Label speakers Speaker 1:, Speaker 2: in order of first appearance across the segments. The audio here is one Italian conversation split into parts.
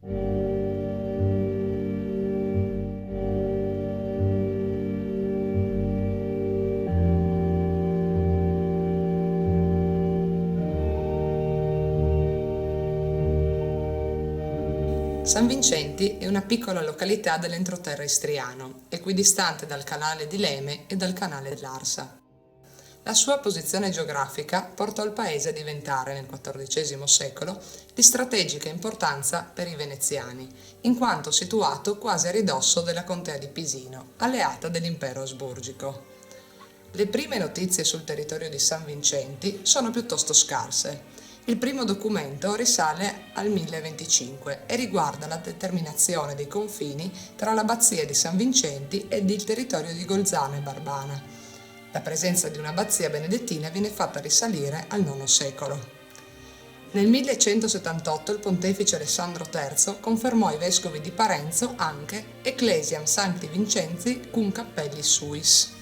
Speaker 1: San Vincenti è una piccola località dell'entroterra istriano, equidistante dal canale di Leme e dal canale dell'Arsa. La sua posizione geografica portò il paese a diventare, nel XIV secolo, di strategica importanza per i veneziani, in quanto situato quasi a ridosso della contea di Pisino, alleata dell'impero asburgico. Le prime notizie sul territorio di San Vincenti sono piuttosto scarse. Il primo documento risale al 1025 e riguarda la determinazione dei confini tra l'abbazia di San Vincenti ed il territorio di Golzano e Barbana. La presenza di un'abbazia benedettina viene fatta risalire al IX secolo. Nel 1178 il pontefice Alessandro III confermò ai vescovi di Parenzo anche Ecclesiam Sancti Vincenzi cum cappelli suis.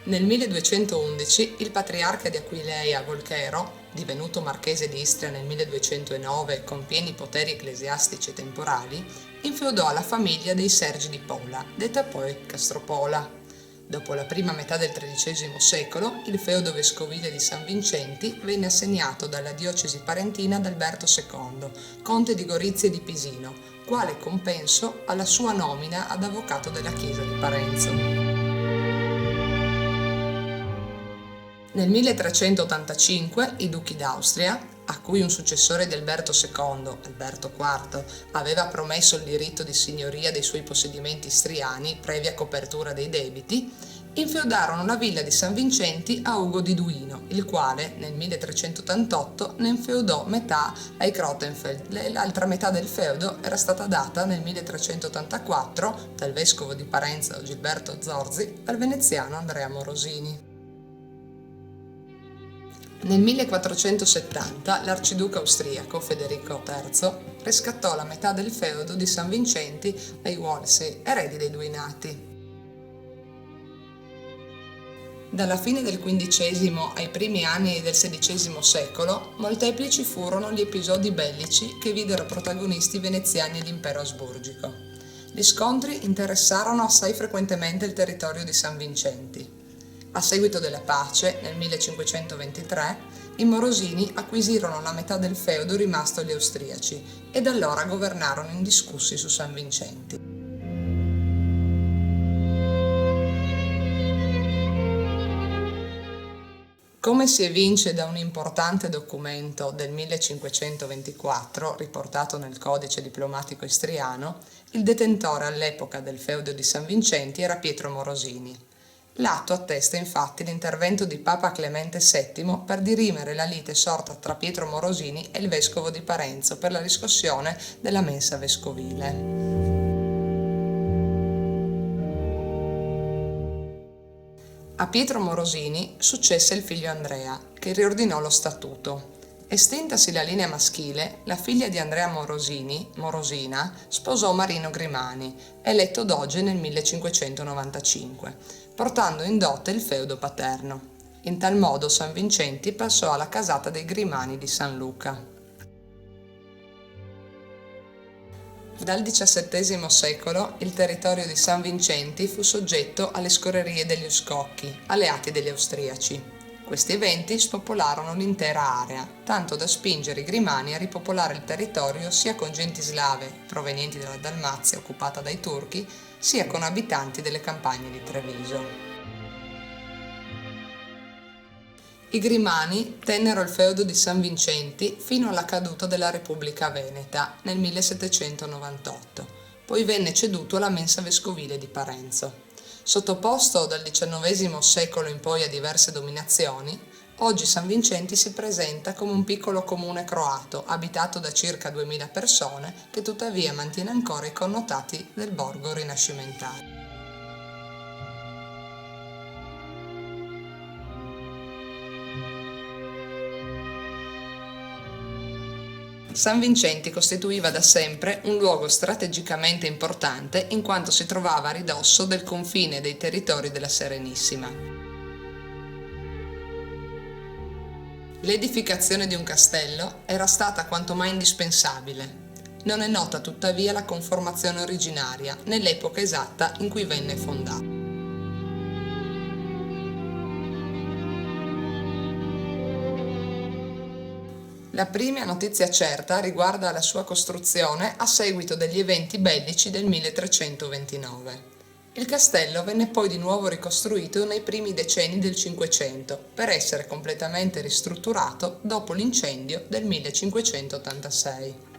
Speaker 1: Nel 1211 il patriarca di Aquileia Volchero, divenuto marchese di Istria nel 1209 con pieni poteri ecclesiastici e temporali, infeudò alla famiglia dei Sergi di Pola, detta poi Castropola. Dopo la prima metà del XIII secolo, il feudo vescovile di San Vincenti venne assegnato dalla diocesi parentina ad Alberto II, conte di Gorizia e di Pisino, quale compenso alla sua nomina ad avvocato della chiesa di Parenzo. Nel 1385 i duchi d'Austria, a cui un successore di Alberto II, Alberto IV, aveva promesso il diritto di signoria dei suoi possedimenti istriani previa copertura dei debiti, infeudarono la villa di San Vincenti a Ugo di Duino, il quale nel 1388 ne infeudò metà ai Crotenfeld. L'altra metà del feudo era stata data nel 1384 dal vescovo di Parenzo Gilberto Zorzi al veneziano Andrea Morosini. Nel 1470 l'arciduca austriaco Federico III riscattò la metà del feudo di San Vincenti ai Wolsey, eredi dei Duinati. Dalla fine del XV ai primi anni del XVI secolo, molteplici furono gli episodi bellici che videro protagonisti veneziani e l'impero asburgico. Gli scontri interessarono assai frequentemente il territorio di San Vincenti. A seguito della pace, nel 1523, i Morosini acquisirono la metà del feudo rimasto agli austriaci e da allora governarono indiscussi su San Vincenti. Come si evince da un importante documento del 1524, riportato nel Codice diplomatico istriano, il detentore all'epoca del feudo di San Vincenti era Pietro Morosini. L'atto attesta infatti l'intervento di Papa Clemente VII per dirimere la lite sorta tra Pietro Morosini e il vescovo di Parenzo per la riscossione della mensa vescovile. A Pietro Morosini successe il figlio Andrea, che riordinò lo statuto. Estintasi la linea maschile, la figlia di Andrea Morosini, Morosina, sposò Marino Grimani, eletto doge nel 1595, portando in dote il feudo paterno. In tal modo San Vincenti passò alla casata dei Grimani di San Luca. Dal XVII secolo il territorio di San Vincenti fu soggetto alle scorrerie degli Uscocchi, alleati degli austriaci. Questi eventi spopolarono l'intera area, tanto da spingere i Grimani a ripopolare il territorio sia con genti slave, provenienti dalla Dalmazia occupata dai turchi, sia con abitanti delle campagne di Treviso. I Grimani tennero il feudo di San Vincenti fino alla caduta della Repubblica Veneta nel 1798, poi venne ceduto alla mensa vescovile di Parenzo. Sottoposto dal XIX secolo in poi a diverse dominazioni, oggi San Vincenti si presenta come un piccolo comune croato abitato da circa 2000 persone che tuttavia mantiene ancora i connotati del borgo rinascimentale. San Vincenti costituiva da sempre un luogo strategicamente importante in quanto si trovava a ridosso del confine dei territori della Serenissima. L'edificazione di un castello era stata quanto mai indispensabile. Non è nota tuttavia la conformazione originaria, nell'epoca esatta in cui venne fondato. La prima notizia certa riguarda la sua costruzione a seguito degli eventi bellici del 1329. Il castello venne poi di nuovo ricostruito nei primi decenni del Cinquecento per essere completamente ristrutturato dopo l'incendio del 1586.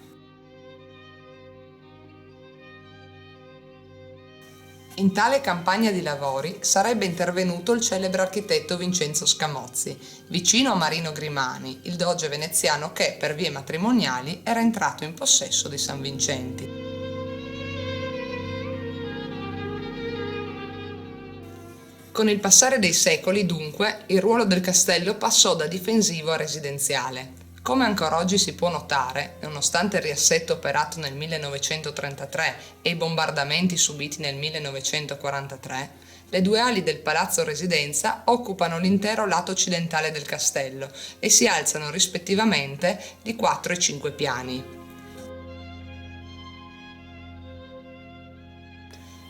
Speaker 1: In tale campagna di lavori sarebbe intervenuto il celebre architetto Vincenzo Scamozzi, vicino a Marino Grimani, il doge veneziano che, per vie matrimoniali, era entrato in possesso di San Vincenti. Con il passare dei secoli, dunque, il ruolo del castello passò da difensivo a residenziale. Come ancora oggi si può notare, nonostante il riassetto operato nel 1933 e i bombardamenti subiti nel 1943, le due ali del palazzo residenza occupano l'intero lato occidentale del castello e si alzano rispettivamente di 4 e 5 piani.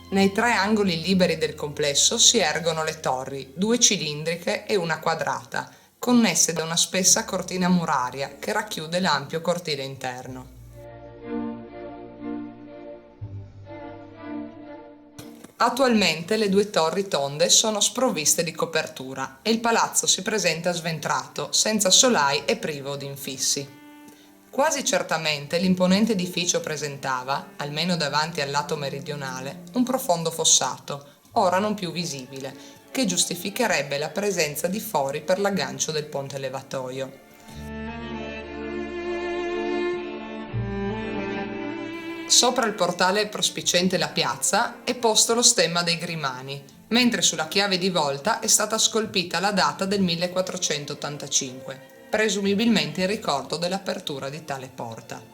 Speaker 1: Nei tre angoli liberi del complesso si ergono le torri, due cilindriche e una quadrata, connesse da una spessa cortina muraria che racchiude l'ampio cortile interno. Attualmente le due torri tonde sono sprovviste di copertura e il palazzo si presenta sventrato, senza solai e privo di infissi. Quasi certamente l'imponente edificio presentava, almeno davanti al lato meridionale, un profondo fossato, ora non più visibile, che giustificherebbe la presenza di fori per l'aggancio del ponte levatoio. Sopra il portale prospiciente la piazza è posto lo stemma dei Grimani, mentre sulla chiave di volta è stata scolpita la data del 1485. Presumibilmente in ricordo dell'apertura di tale porta.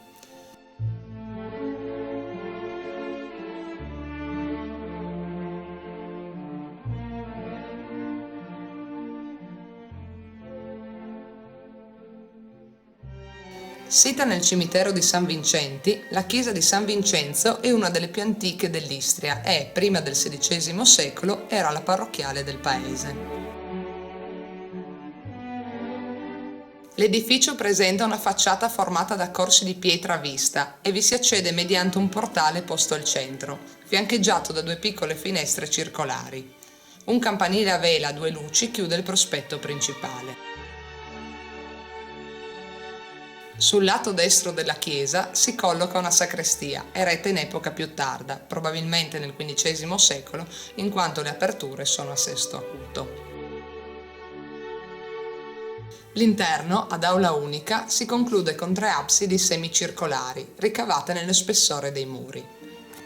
Speaker 1: Sita nel cimitero di San Vincenti, la chiesa di San Vincenzo è una delle più antiche dell'Istria e, prima del XVI secolo, era la parrocchiale del paese. L'edificio presenta una facciata formata da corsi di pietra a vista e vi si accede mediante un portale posto al centro, fiancheggiato da due piccole finestre circolari. Un campanile a vela a due luci chiude il prospetto principale. Sul lato destro della chiesa si colloca una sacrestia, eretta in epoca più tarda, probabilmente nel XV secolo, in quanto le aperture sono a sesto acuto. L'interno, ad aula unica, si conclude con tre absidi semicircolari, ricavate nello spessore dei muri.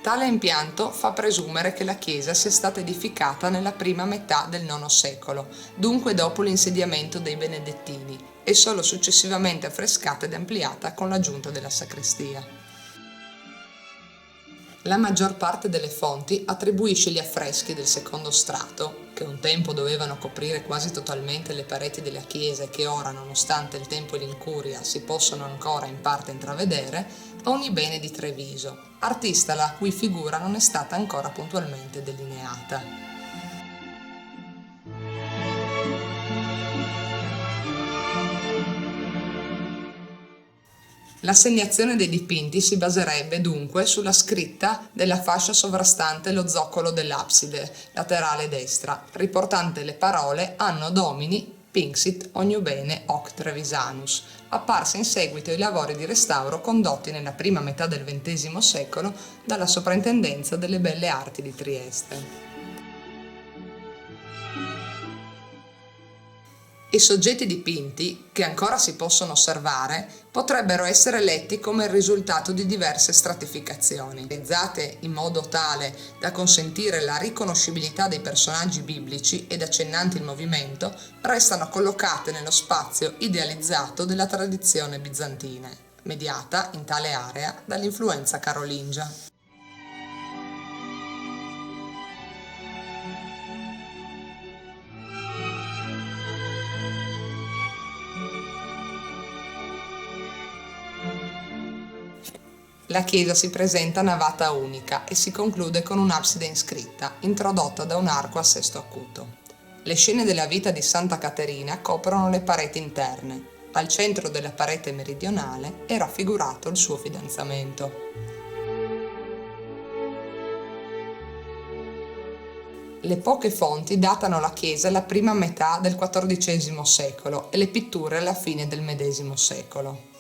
Speaker 1: Tale impianto fa presumere che la chiesa sia stata edificata nella prima metà del IX secolo, dunque dopo l'insediamento dei Benedettini, e solo successivamente affrescata ed ampliata con l'aggiunta della sacrestia. La maggior parte delle fonti attribuisce gli affreschi del secondo strato, che un tempo dovevano coprire quasi totalmente le pareti della chiesa e che ora, nonostante il tempo e l'incuria, si possono ancora in parte intravedere, a Onibene di Treviso, artista la cui figura non è stata ancora puntualmente delineata. L'assegnazione dei dipinti si baserebbe dunque sulla scritta della fascia sovrastante lo zoccolo dell'abside laterale destra, riportante le parole Anno Domini Pinxit Oniubene Hoc Trevisanus, apparse in seguito ai lavori di restauro condotti nella prima metà del XX secolo dalla Soprintendenza delle Belle Arti di Trieste. I soggetti dipinti, che ancora si possono osservare, potrebbero essere letti come il risultato di diverse stratificazioni, realizzate in modo tale da consentire la riconoscibilità dei personaggi biblici ed accennanti il movimento, restano collocate nello spazio idealizzato della tradizione bizantina, mediata in tale area dall'influenza carolingia. La chiesa si presenta a navata unica e si conclude con un'abside inscritta, introdotta da un arco a sesto acuto. Le scene della vita di Santa Caterina coprono le pareti interne. Al centro della parete meridionale è raffigurato il suo fidanzamento. Le poche fonti datano la chiesa alla prima metà del XIV secolo e le pitture alla fine del medesimo secolo.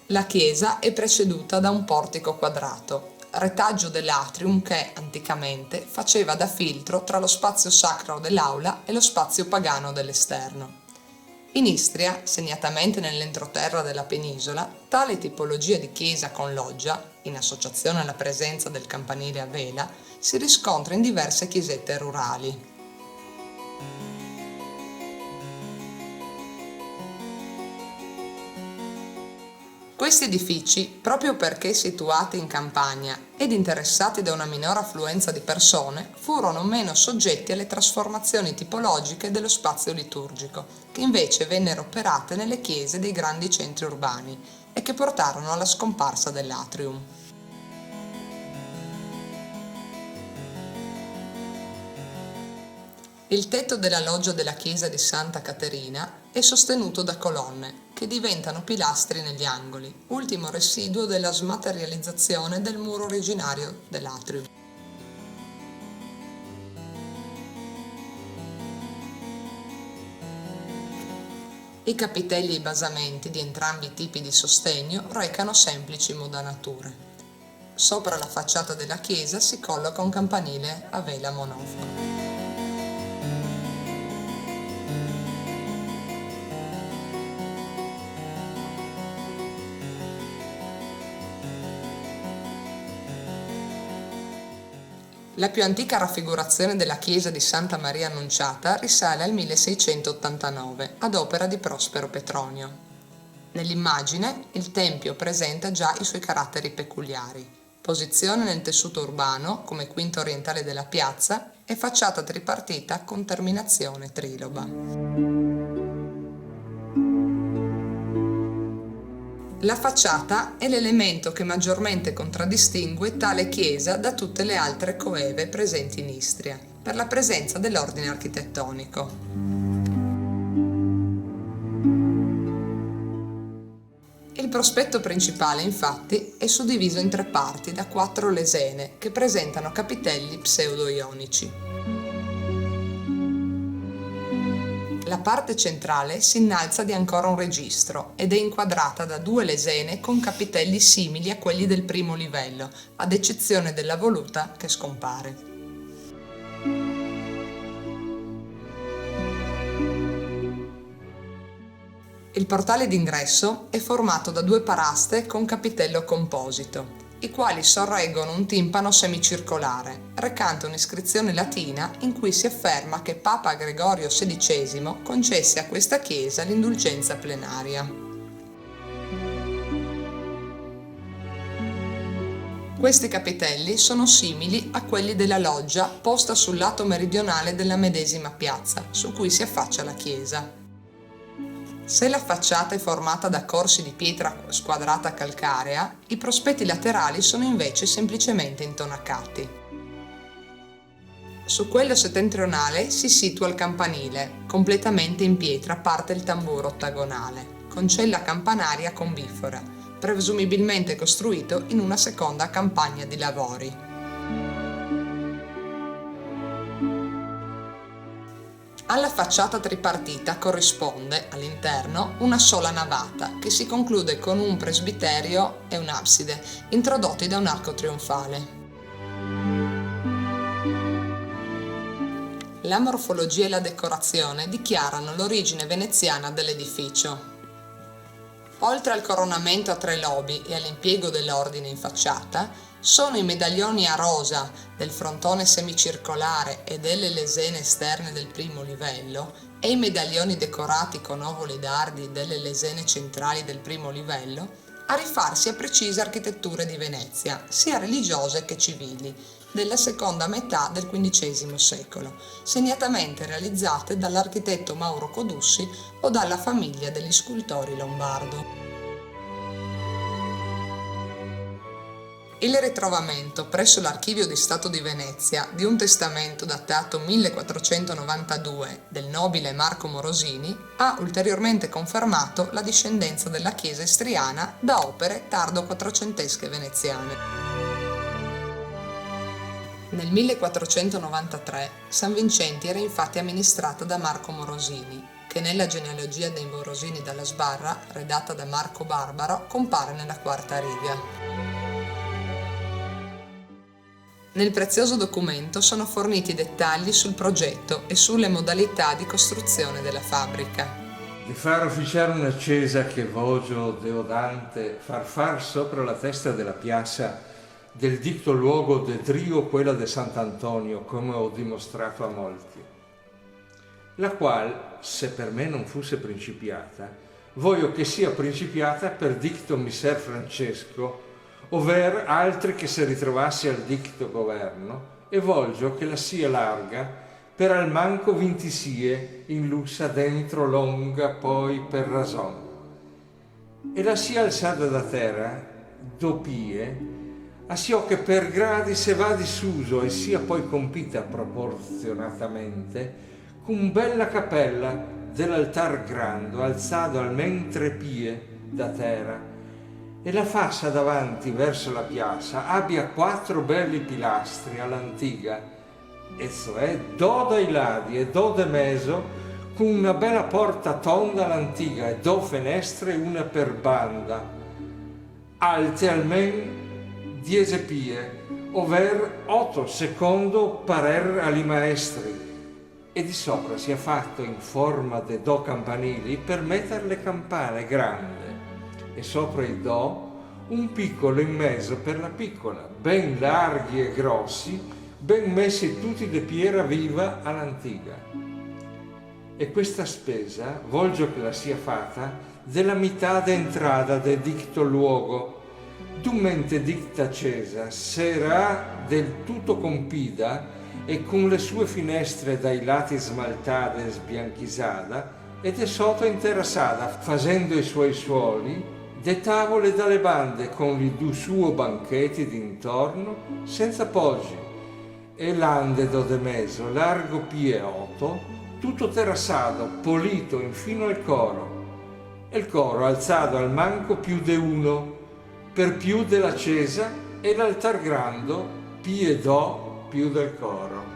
Speaker 1: La chiesa è preceduta da un portico quadrato, retaggio dell'atrium che, anticamente, faceva da filtro tra lo spazio sacro dell'aula e lo spazio pagano dell'esterno. In Istria, segnatamente nell'entroterra della penisola, tale tipologia di chiesa con loggia, in associazione alla presenza del campanile a vela, si riscontra in diverse chiesette rurali. Questi edifici, proprio perché situati in campagna ed interessati da una minore affluenza di persone, furono meno soggetti alle trasformazioni tipologiche dello spazio liturgico, che invece vennero operate nelle chiese dei grandi centri urbani e che portarono alla scomparsa dell'atrium. Il tetto della loggia della chiesa di Santa Caterina è sostenuto da colonne, che diventano pilastri negli angoli, ultimo residuo della smaterializzazione del muro originario dell'atrium. I capitelli e i basamenti di entrambi i tipi di sostegno recano semplici modanature. Sopra la facciata della chiesa si colloca un campanile a vela monofono. La più antica raffigurazione della chiesa di Santa Maria Annunciata risale al 1689, ad opera di Prospero Petronio. Nell'immagine il tempio presenta già i suoi caratteri peculiari: posizione nel tessuto urbano come quinta orientale della piazza e facciata tripartita con terminazione triloba. La facciata è l'elemento che maggiormente contraddistingue tale chiesa da tutte le altre coeve presenti in Istria, per la presenza dell'ordine architettonico. Il prospetto principale, infatti, è suddiviso in 3 parti da 4 lesene che presentano capitelli pseudo-ionici. La parte centrale si innalza di ancora un registro ed è inquadrata da 2 lesene con capitelli simili a quelli del primo livello, ad eccezione della voluta che scompare. Il portale d'ingresso è formato da 2 paraste con capitello composito, i quali sorreggono un timpano semicircolare, recante un'iscrizione latina in cui si afferma che Papa Gregorio XVI concesse a questa chiesa l'indulgenza plenaria. Questi capitelli sono simili a quelli della loggia posta sul lato meridionale della medesima piazza, su cui si affaccia la chiesa. Se la facciata è formata da corsi di pietra squadrata calcarea, i prospetti laterali sono invece semplicemente intonacati. Su quello settentrionale si situa il campanile, completamente in pietra parte il tamburo ottagonale, con cella campanaria con bifora, presumibilmente costruito in una seconda campagna di lavori. Alla facciata tripartita corrisponde, all'interno, una sola navata, che si conclude con un presbiterio e un'abside, introdotti da un arco trionfale. La morfologia e la decorazione dichiarano l'origine veneziana dell'edificio. Oltre al coronamento a 3 lobi e all'impiego dell'ordine in facciata, sono i medaglioni a rosa del frontone semicircolare e delle lesene esterne del primo livello e i medaglioni decorati con ovoli dardi delle lesene centrali del primo livello a rifarsi a precise architetture di Venezia, sia religiose che civili, della seconda metà del XV secolo, segnatamente realizzate dall'architetto Mauro Codussi o dalla famiglia degli scultori Lombardo. Il ritrovamento presso l'Archivio di Stato di Venezia di un testamento datato 1492 del nobile Marco Morosini ha ulteriormente confermato la discendenza della chiesa istriana da opere tardo-quattrocentesche veneziane. Nel 1493 San Vincenti era infatti amministrata da Marco Morosini, che nella genealogia dei Morosini dalla Sbarra, redatta da Marco Barbaro, compare nella quarta riga. Nel prezioso documento sono forniti dettagli sul progetto e sulle modalità di costruzione della fabbrica.
Speaker 2: Di far officiare una cesa che vogio deodante, far sopra la testa della piazza del dicto luogo de Drio quella de Sant'Antonio, come ho dimostrato a molti, la qual, se per me non fosse principiata, voglio che sia principiata per dicto Messer Francesco, over altri che se ritrovassi al dicto governo, e voglio che la sia larga per al manco vinti sie in lussa dentro longa poi per rason, e la sia alzata da terra dopie, assio che per gradi se va disuso e sia poi compita proporzionatamente con bella cappella dell'altar grande alzato almen 3 pie da terra, e la fassa davanti verso la piazza abbia 4 belli pilastri all'antiga, e cioè do dai lati e do de meso, con una bella porta tonda all'antiga e 2 finestre una per banda, alte almen 10 pie, over 8 secondo parer ali maestri, e di sopra sia fatto in forma de do campanili per metter le campane grande, e sopra i do un piccolo in mezzo per la piccola, ben larghi e grossi, ben messi tutti de piera viva all'antiga. E questa spesa voglio che la sia fatta della mità d'entrata de dicto luogo, Dumente dicta Cesa sarà del tutto compida e con le sue finestre dai lati smaltate e sbianchisata ed è sotto interessata, facendo i suoi suoli, de tavole dalle bande con i 2 suoi banchetti d'intorno, senza poggi, e l'andedo de meso, largo pie 8, tutto terrassato, polito infino al coro, e il coro alzato al manco più de 1, per più della cesa, e l'altar grando pie do più del coro.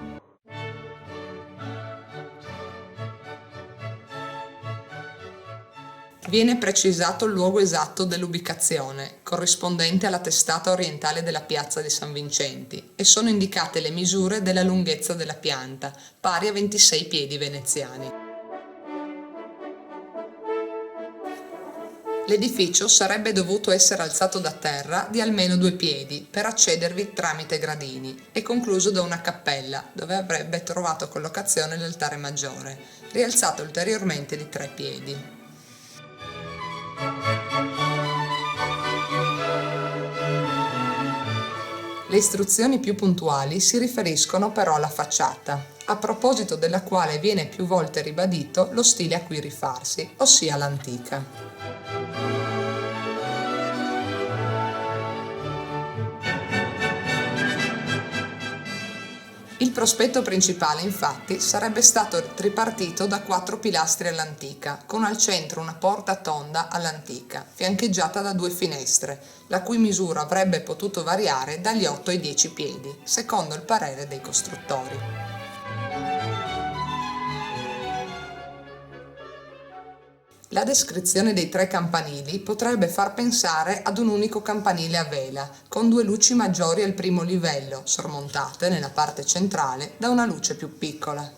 Speaker 1: Viene precisato il luogo esatto dell'ubicazione, corrispondente alla testata orientale della piazza di San Vincenti, e sono indicate le misure della lunghezza della pianta, pari a 26 piedi veneziani. L'edificio sarebbe dovuto essere alzato da terra di almeno 2 piedi per accedervi tramite gradini e concluso da una cappella dove avrebbe trovato collocazione l'altare maggiore, rialzato ulteriormente di 3 piedi. Le istruzioni più puntuali si riferiscono però alla facciata, a proposito della quale viene più volte ribadito lo stile a cui rifarsi, ossia l'antica. Il prospetto principale, infatti, sarebbe stato tripartito da 4 pilastri all'antica, con al centro una porta tonda all'antica, fiancheggiata da 2 finestre, la cui misura avrebbe potuto variare dagli 8 ai 10 piedi, secondo il parere dei costruttori. La descrizione dei 3 campanili potrebbe far pensare ad un unico campanile a vela, con 2 luci maggiori al primo livello, sormontate nella parte centrale da una luce più piccola.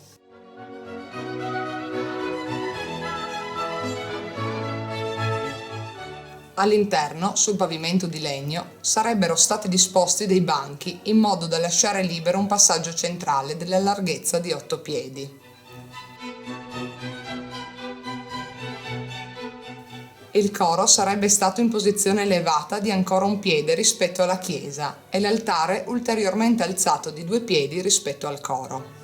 Speaker 1: All'interno, sul pavimento di legno, sarebbero stati disposti dei banchi in modo da lasciare libero un passaggio centrale della larghezza di 8 piedi. Il coro sarebbe stato in posizione elevata di ancora un piede rispetto alla chiesa e l'altare ulteriormente alzato di 2 piedi rispetto al coro.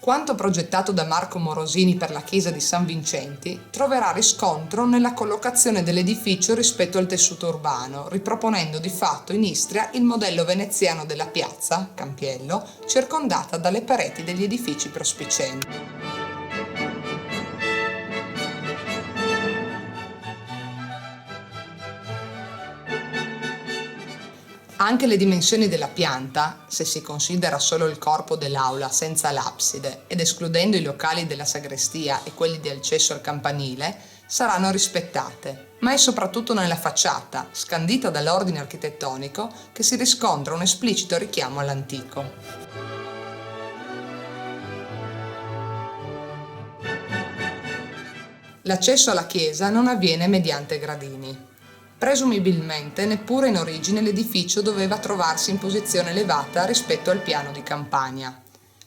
Speaker 1: Quanto progettato da Marco Morosini per la chiesa di San Vincenti troverà riscontro nella collocazione dell'edificio rispetto al tessuto urbano, riproponendo di fatto in Istria il modello veneziano della piazza, Campiello, circondata dalle pareti degli edifici prospicenti. Anche le dimensioni della pianta, se si considera solo il corpo dell'aula senza l'abside ed escludendo i locali della sagrestia e quelli di accesso al campanile, saranno rispettate, ma è soprattutto nella facciata, scandita dall'ordine architettonico, che si riscontra un esplicito richiamo all'antico. L'accesso alla chiesa non avviene mediante gradini. Presumibilmente neppure in origine l'edificio doveva trovarsi in posizione elevata rispetto al piano di campagna.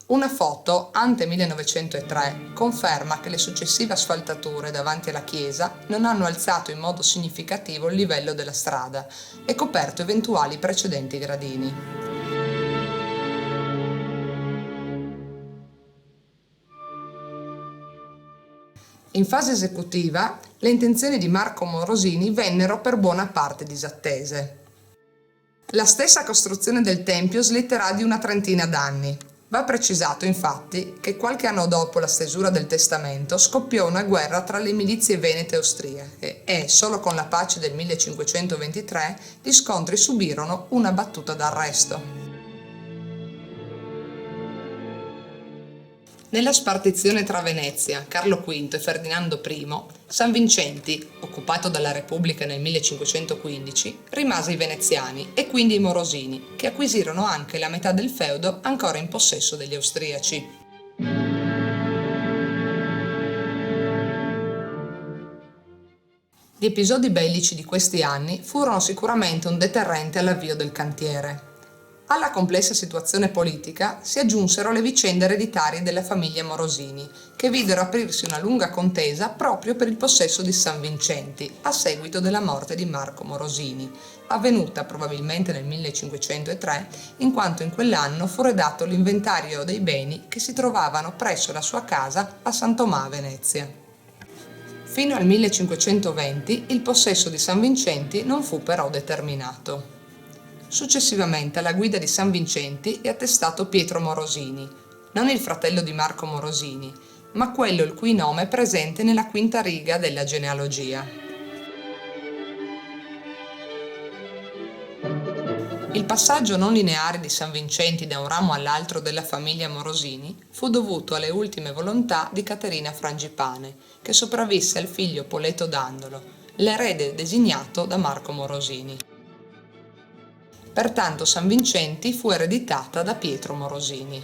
Speaker 1: Una foto, ante 1903, conferma che le successive asfaltature davanti alla chiesa non hanno alzato in modo significativo il livello della strada e coperto eventuali precedenti gradini. In fase esecutiva, le intenzioni di Marco Morosini vennero per buona parte disattese. La stessa costruzione del tempio slitterà di una trentina d'anni. Va precisato infatti che qualche anno dopo la stesura del testamento scoppiò una guerra tra le milizie venete e austriache e, solo con la pace del 1523, gli scontri subirono una battuta d'arresto. Nella spartizione tra Venezia, Carlo V e Ferdinando I, San Vincenti, occupato dalla Repubblica nel 1515, rimase ai veneziani e quindi i Morosini, che acquisirono anche la metà del feudo ancora in possesso degli austriaci. Gli episodi bellici di questi anni furono sicuramente un deterrente all'avvio del cantiere. Alla complessa situazione politica si aggiunsero le vicende ereditarie della famiglia Morosini, che videro aprirsi una lunga contesa proprio per il possesso di San Vincenti, a seguito della morte di Marco Morosini, avvenuta probabilmente nel 1503, in quanto in quell'anno fu redatto l'inventario dei beni che si trovavano presso la sua casa a San Tomà a Venezia. Fino al 1520 il possesso di San Vincenti non fu però determinato. Successivamente alla guida di San Vincenti è attestato Pietro Morosini, non il fratello di Marco Morosini, ma quello il cui nome è presente nella quinta riga della genealogia. Il passaggio non lineare di San Vincenti da un ramo all'altro della famiglia Morosini fu dovuto alle ultime volontà di Caterina Frangipane, che sopravvisse al figlio Poleto Dandolo, l'erede designato da Marco Morosini. Pertanto San Vincenti fu ereditata da Pietro Morosini.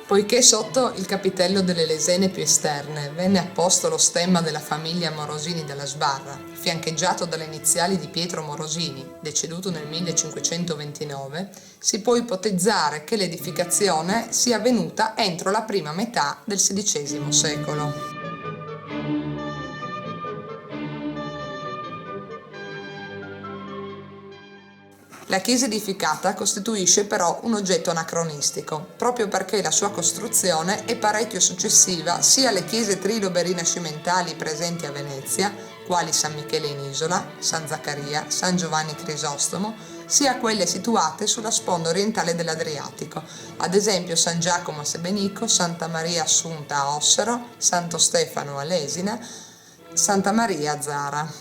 Speaker 1: Poiché sotto il capitello delle lesene più esterne venne apposto lo stemma della famiglia Morosini della Sbarra, fiancheggiato dalle iniziali di Pietro Morosini, deceduto nel 1529, si può ipotizzare che l'edificazione sia avvenuta entro la prima metà del XVI secolo. La chiesa edificata costituisce però un oggetto anacronistico, proprio perché la sua costruzione è parecchio successiva sia alle chiese trilobe rinascimentali presenti a Venezia, quali San Michele in Isola, San Zaccaria, San Giovanni Crisostomo, sia a quelle situate sulla sponda orientale dell'Adriatico, ad esempio San Giacomo a Sebenico, Santa Maria Assunta a Ossero, Santo Stefano a Lesina, Santa Maria a Zara.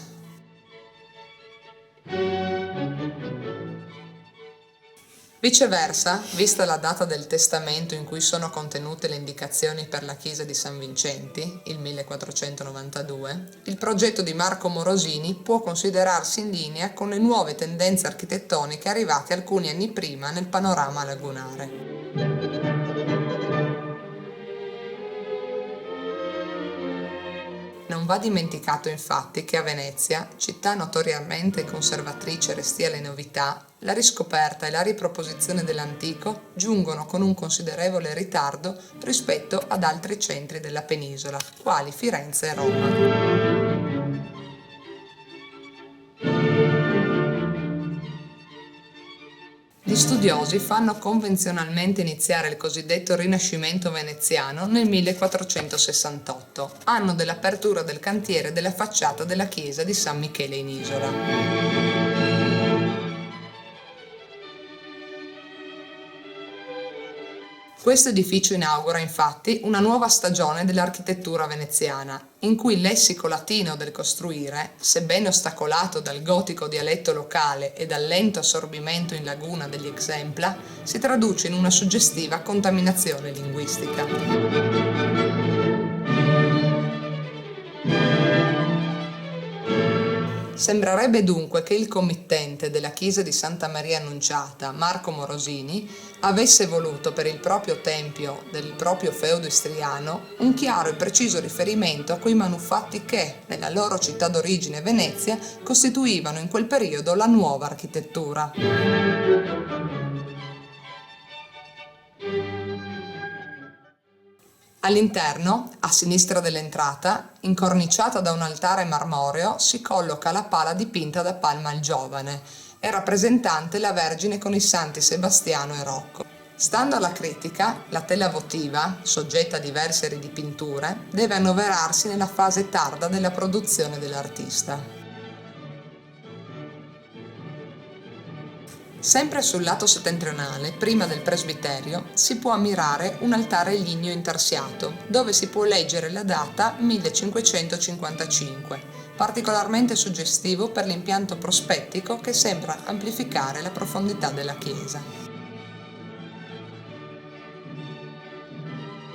Speaker 1: Viceversa, vista la data del testamento in cui sono contenute le indicazioni per la chiesa di San Vincenti, il 1492, il progetto di Marco Morosini può considerarsi in linea con le nuove tendenze architettoniche arrivate alcuni anni prima nel panorama lagunare. Non va dimenticato infatti che a Venezia, città notoriamente conservatrice restia alle novità, la riscoperta e la riproposizione dell'antico giungono con un considerevole ritardo rispetto ad altri centri della penisola, quali Firenze e Roma. Gli studiosi fanno convenzionalmente iniziare il cosiddetto Rinascimento veneziano nel 1468, anno dell'apertura del cantiere della facciata della chiesa di San Michele in Isola. Questo edificio inaugura infatti una nuova stagione dell'architettura veneziana, in cui il lessico latino del costruire, sebbene ostacolato dal gotico dialetto locale e dal lento assorbimento in laguna degli exempla, si traduce in una suggestiva contaminazione linguistica. Sembrerebbe dunque che il committente della chiesa di Santa Maria Annunciata, Marco Morosini, avesse voluto per il proprio tempio del proprio feudo istriano un chiaro e preciso riferimento a quei manufatti che, nella loro città d'origine Venezia, costituivano in quel periodo la nuova architettura. All'interno, a sinistra dell'entrata, incorniciata da un altare marmoreo, si colloca la pala dipinta da Palma il Giovane e rappresentante la Vergine con i santi Sebastiano e Rocco. Stando alla critica, la tela votiva, soggetta a diverse ridipinture, deve annoverarsi nella fase tarda della produzione dell'artista. Sempre sul lato settentrionale, prima del presbiterio, si può ammirare un altare ligneo intarsiato, dove si può leggere la data 1555, particolarmente suggestivo per l'impianto prospettico che sembra amplificare la profondità della chiesa.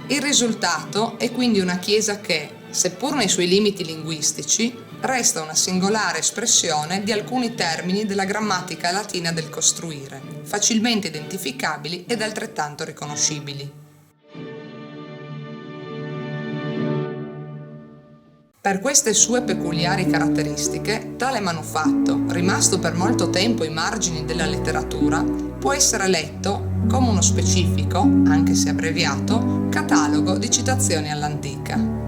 Speaker 1: Il risultato è quindi una chiesa che, seppur nei suoi limiti linguistici, resta una singolare espressione di alcuni termini della grammatica latina del costruire, facilmente identificabili ed altrettanto riconoscibili. Per queste sue peculiari caratteristiche, tale manufatto, rimasto per molto tempo ai margini della letteratura, può essere letto come uno specifico, anche se abbreviato, catalogo di citazioni all'antica.